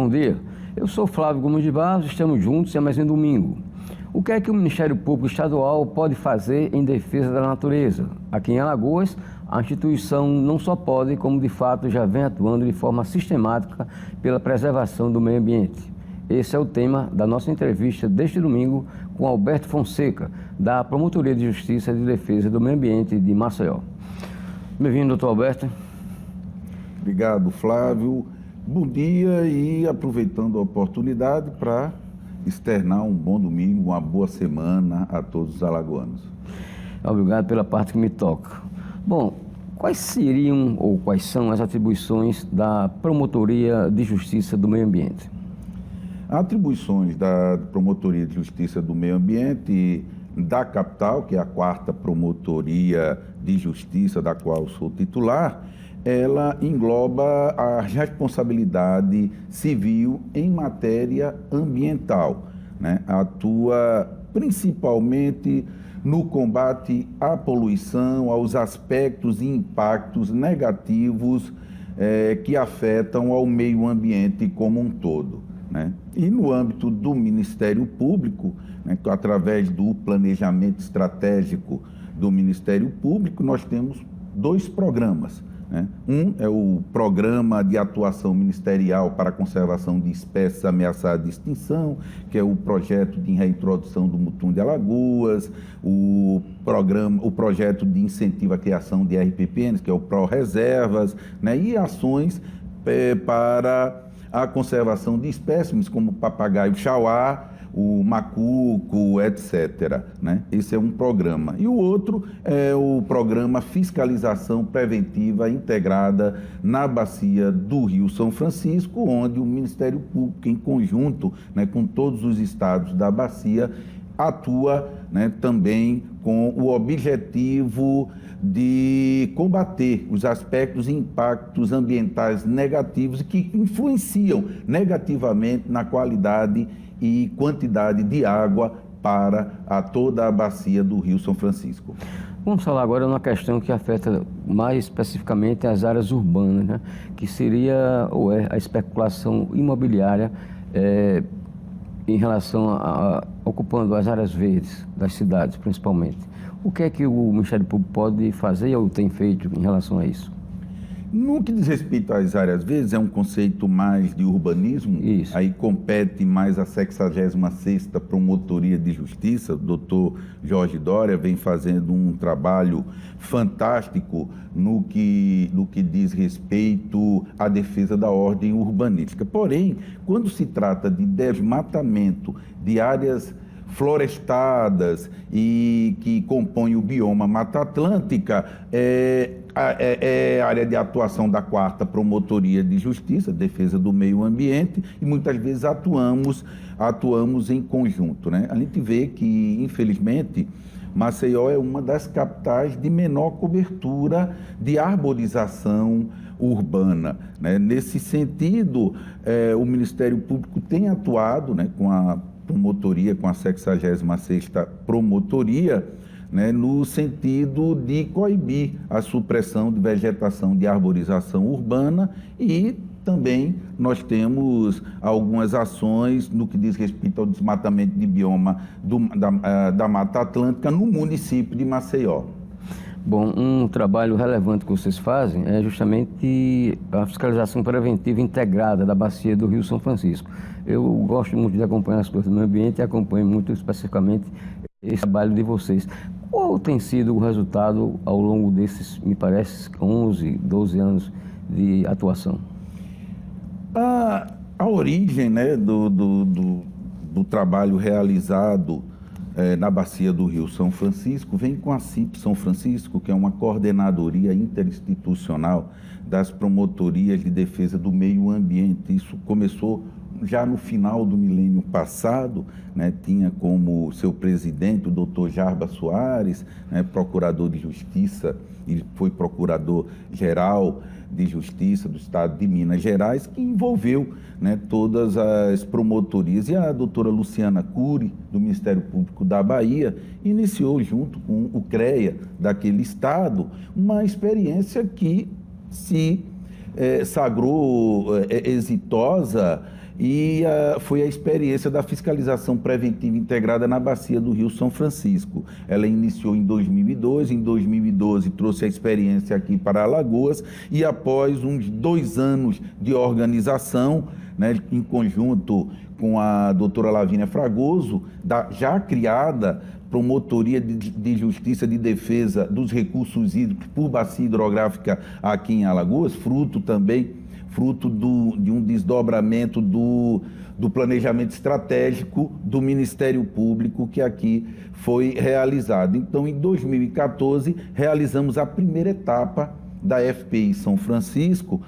bom dia. Eu sou Flávio Gomes de Barros, estamos juntos e é mais um domingo. O que é que o Ministério Público Estadual pode fazer em defesa da natureza? Aqui em Alagoas, a instituição não só pode, como de fato já vem atuando de forma sistemática pela preservação do meio ambiente. Esse é o tema da nossa entrevista deste domingo com Alberto Fonseca, da Promotoria de Justiça de Defesa do Meio Ambiente de Maceió. Bem-vindo, doutor Alberto. Obrigado, Flávio. Bom dia e aproveitando a oportunidade para externar um bom domingo, uma boa semana a todos os alagoanos. Obrigado pela parte que me toca. Bom, quais seriam ou quais são as atribuições da Promotoria de Justiça do Meio Ambiente? Atribuições da Promotoria de Justiça do Meio Ambiente da capital, que é a 4ª Promotoria de Justiça, da qual sou titular, ela engloba a responsabilidade civil em matéria ambiental, né? Atua principalmente no combate à poluição, aos aspectos e impactos negativos que afetam ao meio ambiente como um todo, né? E no âmbito do Ministério Público, né, através do planejamento estratégico do Ministério Público, nós temos 2 programas. Um é o Programa de Atuação Ministerial para a Conservação de Espécies Ameaçadas de Extinção, que é o projeto de reintrodução do mutum de Alagoas, o projeto de incentivo à criação de RPPNs, que é o ProReservas, né, e ações para a conservação de espécimes como o papagaio chauá, o macuco, etc., né? Esse é um programa. E o outro é o Programa Fiscalização Preventiva Integrada na Bacia do Rio São Francisco, onde o Ministério Público, em conjunto, né, com todos os estados da bacia, atua, né, também com o objetivo de combater os aspectos e impactos ambientais negativos que influenciam negativamente na qualidade e quantidade de água para toda a bacia do Rio São Francisco. Vamos falar agora de uma questão que afeta mais especificamente as áreas urbanas, né? Que seria ou é a especulação imobiliária em relação a ocupando as áreas verdes das cidades, principalmente. O que é que o Ministério Público pode fazer ou tem feito em relação a isso? No que diz respeito às áreas verdes, é um conceito mais de urbanismo. Isso. Aí compete mais a 66ª Promotoria de Justiça. O doutor Jorge Dória vem fazendo um trabalho fantástico no que diz respeito à defesa da ordem urbanística. Porém, quando se trata de desmatamento de áreas florestadas e que compõem o bioma Mata Atlântica, é área de atuação da 4ª Promotoria de Justiça, Defesa do Meio Ambiente, e muitas vezes atuamos em conjunto, né? A gente vê que, infelizmente, Maceió é uma das capitais de menor cobertura de arborização urbana, né? Nesse sentido, o Ministério Público tem atuado, né, com a promotoria, com a 66ª Promotoria, né, no sentido de coibir a supressão de vegetação de arborização urbana, e também nós temos algumas ações no que diz respeito ao desmatamento de bioma da Mata Atlântica no município de Maceió. Bom, um trabalho relevante que vocês fazem é justamente a fiscalização preventiva integrada da bacia do Rio São Francisco. Eu gosto muito de acompanhar as coisas do meio ambiente e acompanho muito especificamente esse trabalho de vocês. Qual tem sido o resultado ao longo desses, me parece, 11, 12 anos de atuação? A origem, né, do trabalho realizado na bacia do Rio São Francisco vem com a CIP São Francisco, que é uma coordenadoria interinstitucional das promotorias de defesa do meio ambiente. Isso começou já no final do milênio passado, né? Tinha como seu presidente o doutor Jarbas Soares, né, procurador de justiça, e foi procurador-geral de Justiça do Estado de Minas Gerais, que envolveu, né, todas as promotorias. E a doutora Luciana Cury, do Ministério Público da Bahia, iniciou, junto com o CREA daquele estado, uma experiência que se sagrou exitosa e foi a experiência da fiscalização preventiva integrada na bacia do Rio São Francisco. Ela iniciou em 2002, em 2012 trouxe a experiência aqui para Alagoas e após uns 2 anos de organização, né, em conjunto com a doutora Lavínia Fragoso, da já criada Promotoria de Justiça de Defesa dos Recursos Hídricos por Bacia Hidrográfica aqui em Alagoas, fruto de um desdobramento do planejamento estratégico do Ministério Público que aqui foi realizado. Então, em 2014, realizamos a primeira etapa da FPI São Francisco,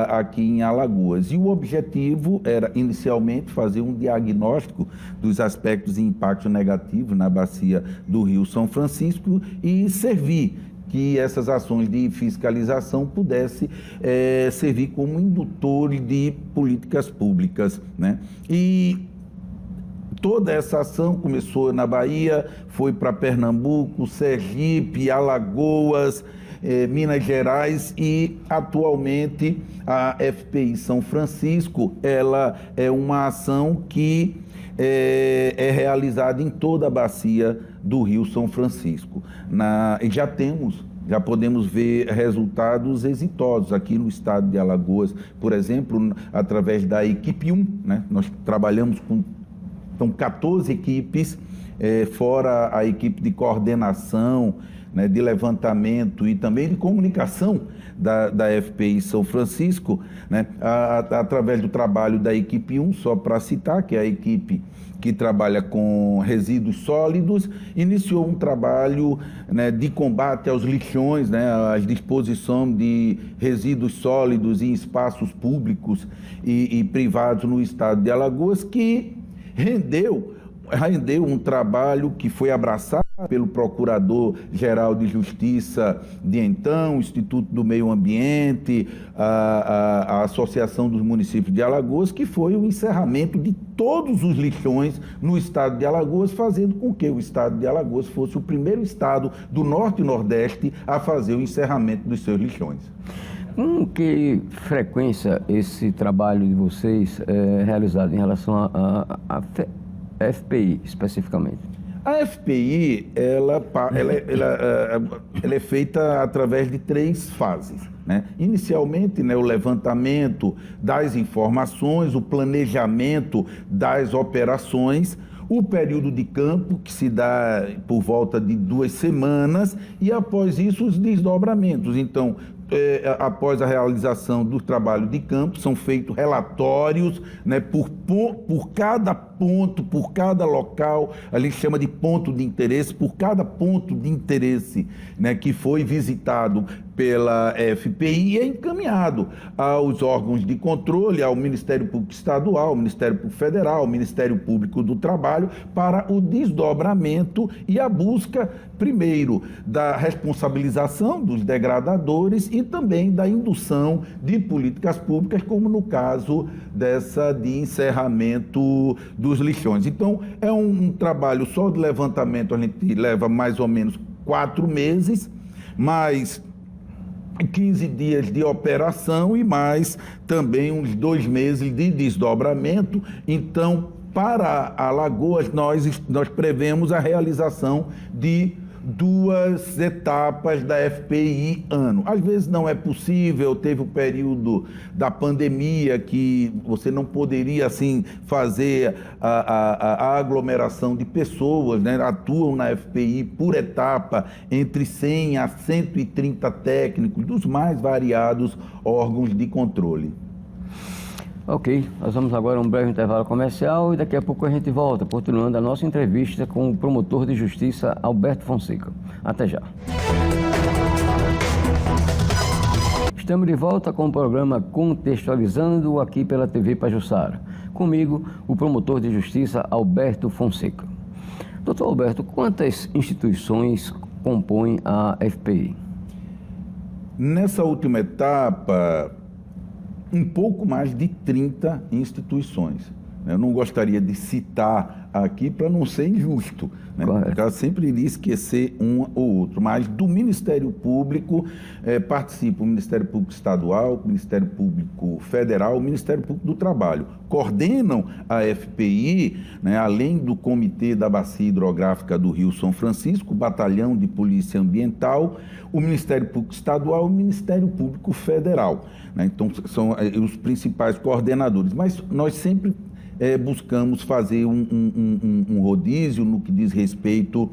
aqui em Alagoas. E o objetivo era, inicialmente, fazer um diagnóstico dos aspectos e impactos negativos na bacia do Rio São Francisco e servir que essas ações de fiscalização pudessem servir como indutores de políticas públicas, né? E toda essa ação começou na Bahia, foi para Pernambuco, Sergipe, Alagoas, Minas Gerais e atualmente a FPI São Francisco, ela é uma ação que é realizada em toda a bacia do Rio São Francisco. Já podemos ver resultados exitosos aqui no estado de Alagoas, por exemplo, através da equipe 1, né? Nós trabalhamos com 14 equipes, fora a equipe de coordenação, né, de levantamento e também de comunicação da FPI São Francisco, né, através do trabalho da equipe 1, só para citar, que é a equipe que trabalha com resíduos sólidos, iniciou um trabalho, né, de combate aos lixões, né, à disposição de resíduos sólidos em espaços públicos e privados no estado de Alagoas, que rendeu um trabalho que foi abraçado pelo Procurador-Geral de Justiça de então, o Instituto do Meio Ambiente, a Associação dos Municípios de Alagoas, que foi o encerramento de todos os lixões no estado de Alagoas, fazendo com que o estado de Alagoas fosse o primeiro estado do Norte e Nordeste a fazer o encerramento dos seus lixões. Com que frequência esse trabalho de vocês é realizado em relação à FPI especificamente? A FPI, ela é feita através de 3 fases, né? Inicialmente, né, o levantamento das informações, o planejamento das operações, o período de campo, que se dá por volta de 2 semanas, e após isso os desdobramentos. Então, após a realização do trabalho de campo, são feitos relatórios, né, por cada ponto, por cada local, ali chama de ponto de interesse, por cada ponto de interesse, né, que foi visitado pela FPI e é encaminhado aos órgãos de controle, ao Ministério Público Estadual, ao Ministério Público Federal, ao Ministério Público do Trabalho, para o desdobramento e a busca, primeiro, da responsabilização dos degradadores e também da indução de políticas públicas, como no caso dessa de encerramento dos lixões. Então, é um trabalho só de levantamento, a gente leva mais ou menos 4 meses, mais 15 dias de operação e mais também uns 2 meses de desdobramento. Então, para Alagoas, nós prevemos a realização de 2 etapas da FPI ano. Às vezes não é possível, teve o período da pandemia que você não poderia assim fazer a aglomeração de pessoas, né? Atuam na FPI por etapa entre 100 a 130 técnicos dos mais variados órgãos de controle. Ok, nós vamos agora a um breve intervalo comercial e daqui a pouco a gente volta, continuando a nossa entrevista com o promotor de justiça Alberto Fonseca. Até já. Estamos de volta com o programa Contextualizando aqui pela TV Pajuçara. Comigo, o promotor de justiça Alberto Fonseca. Doutor Alberto, quantas instituições compõem a FPI? Nessa última etapa, um pouco mais de 30 instituições. Eu não gostaria de citar aqui para não ser injusto, né? Correto. Eu sempre iria esquecer um ou outro, mas do Ministério Público participa o Ministério Público Estadual, o Ministério Público Federal, o Ministério Público do Trabalho. Coordenam a FPI, né, além do Comitê da Bacia Hidrográfica do Rio São Francisco, o Batalhão de Polícia Ambiental, o Ministério Público Estadual e o Ministério Público Federal, né? Então, são os principais coordenadores. Mas nós sempre buscamos fazer um rodízio no que diz respeito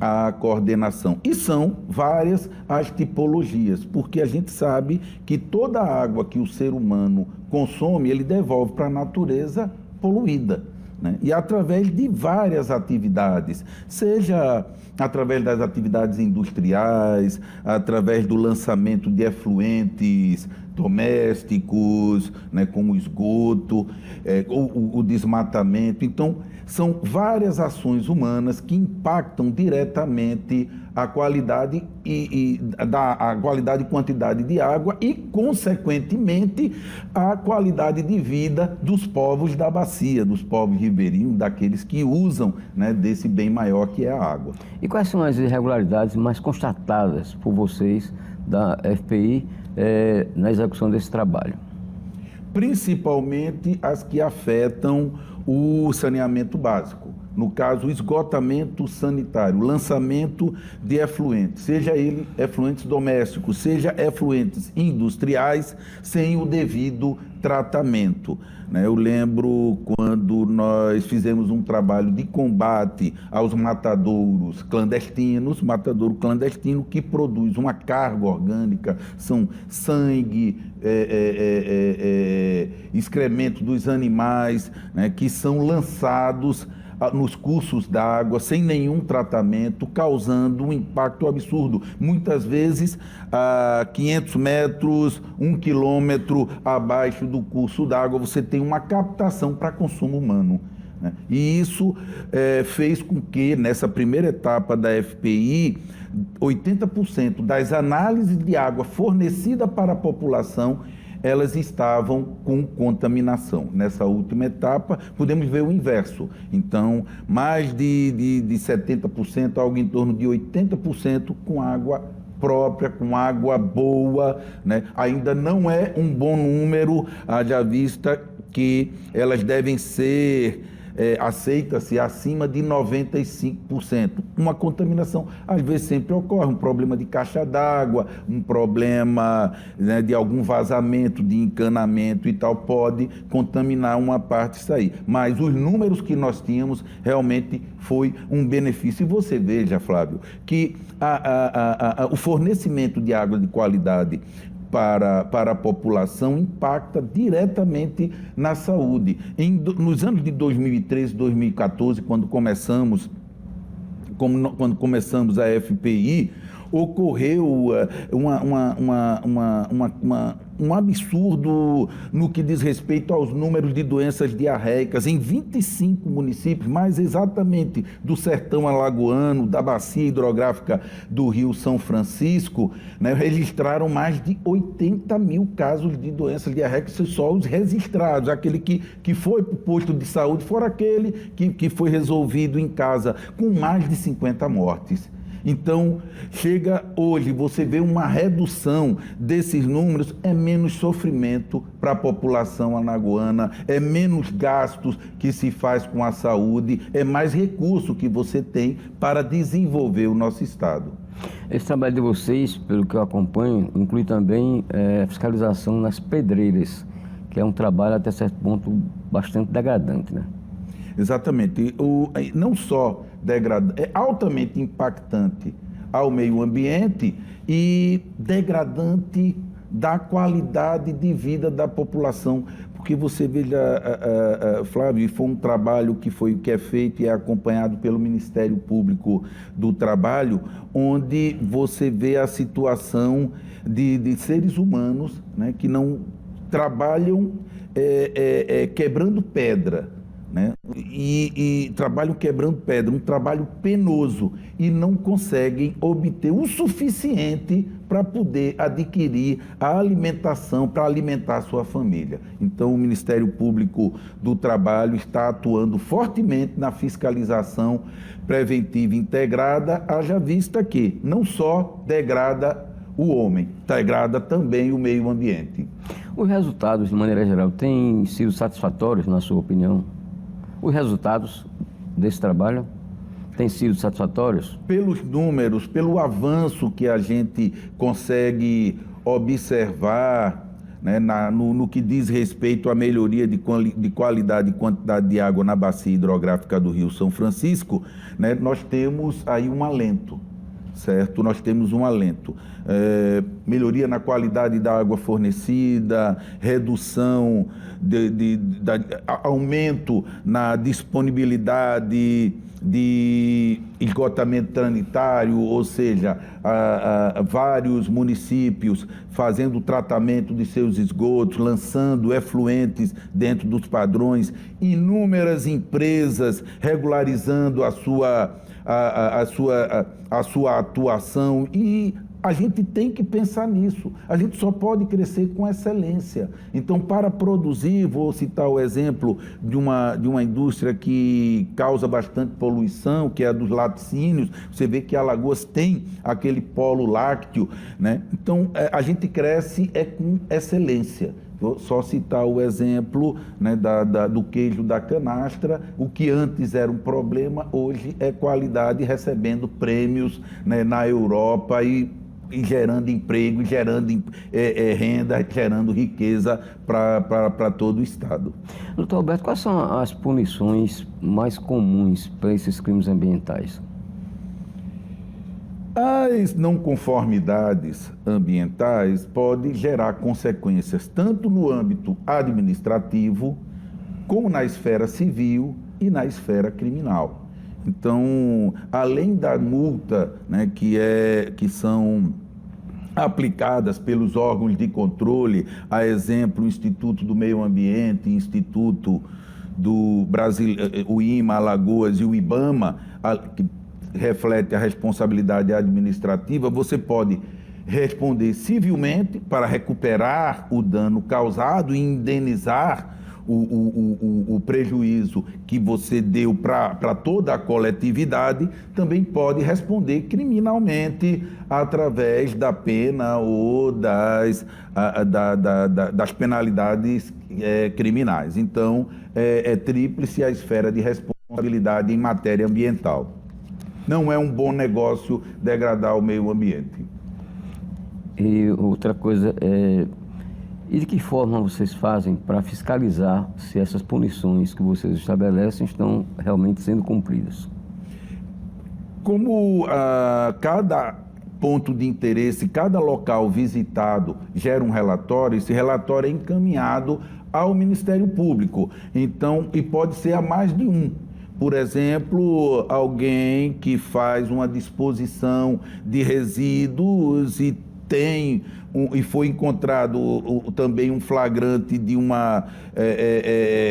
à coordenação. E são várias as tipologias, porque a gente sabe que toda a água que o ser humano consome, ele devolve para a natureza poluída, né? E através de várias atividades, seja através das atividades industriais, através do lançamento de efluentes domésticos, né, como esgoto, o desmatamento. Então, são várias ações humanas que impactam diretamente a qualidade a qualidade e quantidade de água e, consequentemente, a qualidade de vida dos povos da bacia, dos povos ribeirinhos, daqueles que usam, né, desse bem maior que é a água. E quais são as irregularidades mais constatadas por vocês da FPI na execução desse trabalho? Principalmente as que afetam o saneamento básico. No caso, o esgotamento sanitário, o lançamento de efluentes, seja ele efluentes domésticos, seja efluentes industriais, sem o devido tratamento, né? Eu lembro quando nós fizemos um trabalho de combate aos matadouros clandestinos, matadouro clandestino que produz uma carga orgânica, são sangue, excremento dos animais, né, que são lançados nos cursos d'água, sem nenhum tratamento, causando um impacto absurdo. Muitas vezes, a 500 metros, 1 quilômetro abaixo do curso d'água, você tem uma captação para consumo humano, né? E isso fez com que, nessa primeira etapa da FPI, 80% das análises de água fornecida para a população elas estavam com contaminação. Nessa última etapa, podemos ver o inverso. Então, mais de 70%, algo em torno de 80% com água própria, com água boa, né? Ainda não é um bom número, haja vista que elas devem ser aceita-se acima de 95%. Uma contaminação, às vezes, sempre ocorre, um problema de caixa d'água, um problema, né, de algum vazamento, de encanamento e tal, pode contaminar uma parte disso aí. Mas os números que nós tínhamos realmente foi um benefício. E você veja, Flávio, que o fornecimento de água de qualidade para a população impacta diretamente na saúde. Nos anos de 2013, 2014, quando começamos a FPI, ocorreu um absurdo no que diz respeito aos números de doenças diarreicas em 25 municípios, mais exatamente do sertão alagoano, da bacia hidrográfica do Rio São Francisco, né, registraram mais de 80 mil casos de doenças diarreicas, só os registrados, aquele que foi para o posto de saúde, fora aquele que foi resolvido em casa, com mais de 50 mortes. Então, chega hoje, você vê uma redução desses números, é menos sofrimento para a população alagoana, é menos gastos que se faz com a saúde, é mais recurso que você tem para desenvolver o nosso Estado. Esse trabalho de vocês, pelo que eu acompanho, inclui também fiscalização nas pedreiras, que é um trabalho até certo ponto bastante degradante, né? Exatamente. Não só degradante, é altamente impactante ao meio ambiente e degradante da qualidade de vida da população. Porque você veja, Flávio, foi um trabalho que é feito e é acompanhado pelo Ministério Público do Trabalho, onde você vê a situação de seres humanos, né, que não trabalham quebrando pedra, né? E trabalham quebrando pedra, um trabalho penoso, e não conseguem obter o suficiente para poder adquirir a alimentação, para alimentar a sua família. Então, o Ministério Público do Trabalho está atuando fortemente na fiscalização preventiva integrada, haja vista que não só degrada o homem, degrada também o meio ambiente. Os resultados, de maneira geral, têm sido satisfatórios, na sua opinião? Os resultados desse trabalho têm sido satisfatórios? Pelos números, pelo avanço que a gente consegue observar, né, no que diz respeito à melhoria de qualidade e quantidade de água na bacia hidrográfica do Rio São Francisco, né, nós temos aí um alento, certo? Nós temos um alento. Melhoria na qualidade da água fornecida, redução, aumento na disponibilidade de esgotamento sanitário, ou seja, vários municípios fazendo o tratamento de seus esgotos, lançando efluentes dentro dos padrões, inúmeras empresas regularizando a sua atuação, e a gente tem que pensar nisso. A gente só pode crescer com excelência. Então, para produzir, vou citar o exemplo de uma indústria que causa bastante poluição, que é a dos laticínios. Você vê que Alagoas tem aquele polo lácteo, né? Então, a gente cresce com excelência. Vou só citar o exemplo, né, do queijo da canastra. O que antes era um problema, hoje é qualidade, recebendo prêmios, né, na Europa e gerando emprego, gerando renda, gerando riqueza para todo o Estado. Doutor Alberto, quais são as punições mais comuns para esses crimes ambientais? As não conformidades ambientais podem gerar consequências tanto no âmbito administrativo, como na esfera civil e na esfera criminal. Então, além da multa, né, que são aplicadas pelos órgãos de controle, a exemplo, o Instituto do Meio Ambiente, Instituto do Brasil, o IMA, Alagoas e o IBAMA, que reflete a responsabilidade administrativa, você pode responder civilmente para recuperar o dano causado e indenizar o prejuízo que você deu para toda a coletividade. Também pode responder criminalmente através da pena ou das penalidades criminais. Então, é tríplice a esfera de responsabilidade em matéria ambiental. Não é um bom negócio degradar o meio ambiente. E outra coisa e de que forma vocês fazem para fiscalizar se essas punições que vocês estabelecem estão realmente sendo cumpridas? Como cada ponto de interesse, cada local visitado gera um relatório, esse relatório é encaminhado ao Ministério Público. Então, e pode ser a mais de um. Por exemplo, alguém que faz uma disposição de resíduos e foi encontrado também um flagrante de uma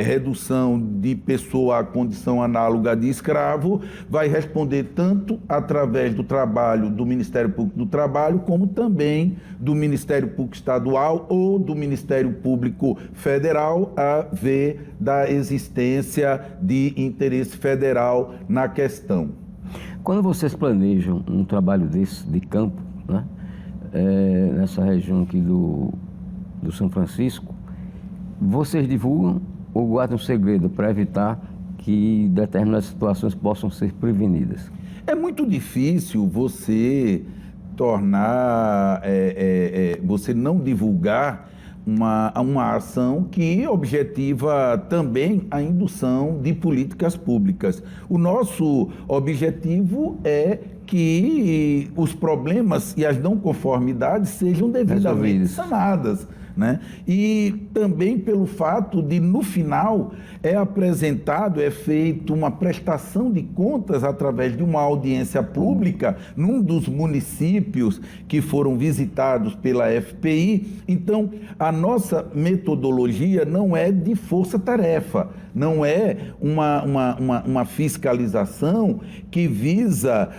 redução de pessoa à condição análoga de escravo, vai responder tanto através do trabalho do Ministério Público do Trabalho, como também do Ministério Público Estadual ou do Ministério Público Federal, a ver da existência de interesse federal na questão. Quando vocês planejam um trabalho desse, de campo, né? Nessa região aqui do São Francisco, vocês divulgam ou guardam segredo para evitar que determinadas situações possam ser prevenidas? É muito difícil você você não divulgar uma ação que objetiva também a indução de políticas públicas. O nosso objetivo é que os problemas e as não conformidades sejam devidamente sanadas, né? E também pelo fato de, no final, é feito uma prestação de contas através de uma audiência pública num dos municípios que foram visitados pela FPI. Então, a nossa metodologia não é de força-tarefa, não é uma fiscalização que visa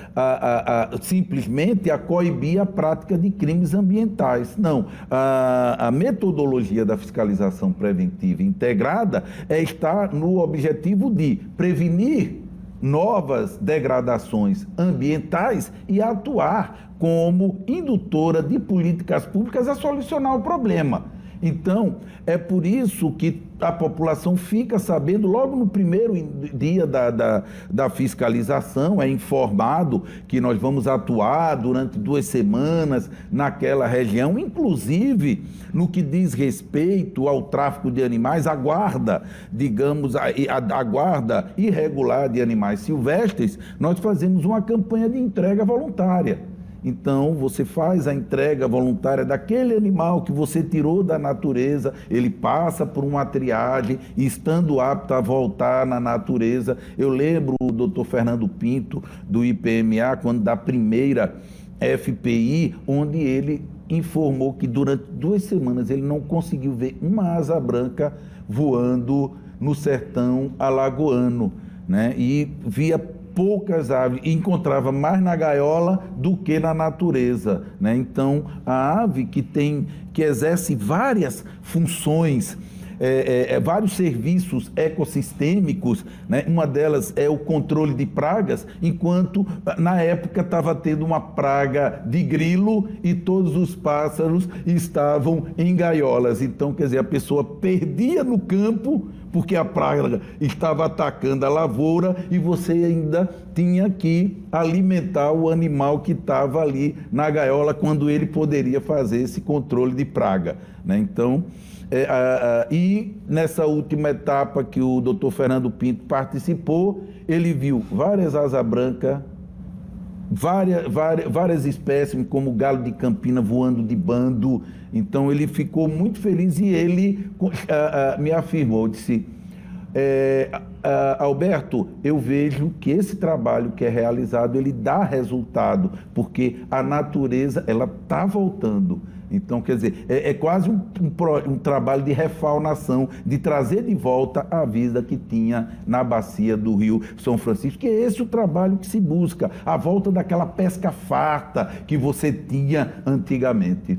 simplesmente a coibir a prática de crimes ambientais. Não, a metodologia da fiscalização preventiva integrada está no objetivo de prevenir novas degradações ambientais e atuar como indutora de políticas públicas a solucionar o problema. Então, é por isso que a população fica sabendo, logo no primeiro dia da fiscalização, é informado que nós vamos atuar durante 2 semanas naquela região, inclusive no que diz respeito ao tráfico de animais, a guarda, digamos, a guarda irregular de animais silvestres, nós fazemos uma campanha de entrega voluntária. Então, você faz a entrega voluntária daquele animal que você tirou da natureza, ele passa por uma triagem e, estando apto a voltar na natureza. Eu lembro o doutor Fernando Pinto, do IPMA, quando da primeira FPI, onde ele informou que durante 2 semanas ele não conseguiu ver uma asa branca voando no sertão alagoano, né? E via poucas aves, e encontrava mais na gaiola do que na natureza, né? Então, a ave que exerce várias funções, vários serviços ecossistêmicos, né? Uma delas é o controle de pragas, enquanto na época estava tendo uma praga de grilo e todos os pássaros estavam em gaiolas. Então, quer dizer, a pessoa perdia no campo porque a praga estava atacando a lavoura e você ainda tinha que alimentar o animal que estava ali na gaiola quando ele poderia fazer esse controle de praga, né? Então, e nessa última etapa que o doutor Fernando Pinto participou, ele viu várias asas brancas, várias espécies, como o galo de Campina voando de bando. Então, ele ficou muito feliz e ele me afirmou, disse: Alberto, eu vejo que esse trabalho que é realizado, ele dá resultado, porque a natureza, ela está voltando. Então, quer dizer, é quase um trabalho de refaunação, de trazer de volta a vida que tinha na bacia do Rio São Francisco, que é esse o trabalho que se busca, a volta daquela pesca farta que você tinha antigamente.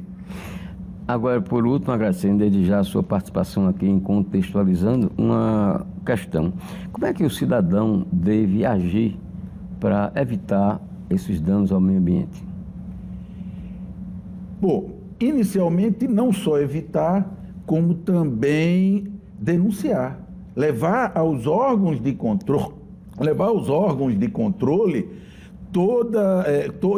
Agora, por último, agradecendo desde já a sua participação aqui em Contextualizando, uma questão. Como é que o cidadão deve agir para evitar esses danos ao meio ambiente? Bom, inicialmente não só evitar, como também denunciar, levar aos órgãos de controle toda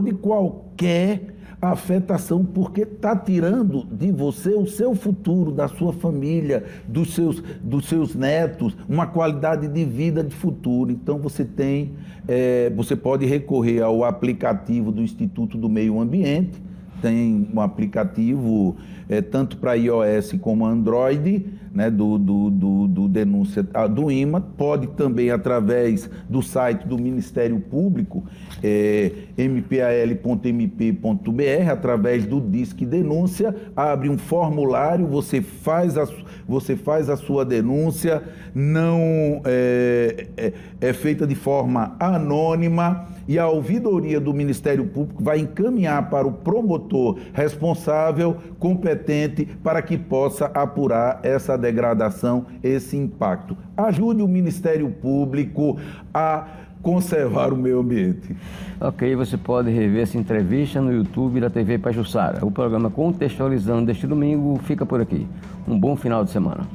e qualquer afetação, porque está tirando de você o seu futuro, da sua família, dos seus netos, uma qualidade de vida de futuro. Então você pode recorrer ao aplicativo do Instituto do Meio Ambiente. Tem um aplicativo tanto para iOS como Android, né, do denúncia do IMA. Pode também, através do site do Ministério Público, mpal.mp.br, através do Disque Denúncia, abre um formulário, você faz a sua denúncia, não é feita de forma anônima, e a ouvidoria do Ministério Público vai encaminhar para o promotor responsável, competente, para que possa apurar essa degradação, esse impacto. Ajude o Ministério Público a conservar o meio ambiente. Ok, você pode rever essa entrevista no YouTube da TV Pajuçara. O programa Contextualizando deste domingo fica por aqui. Um bom final de semana.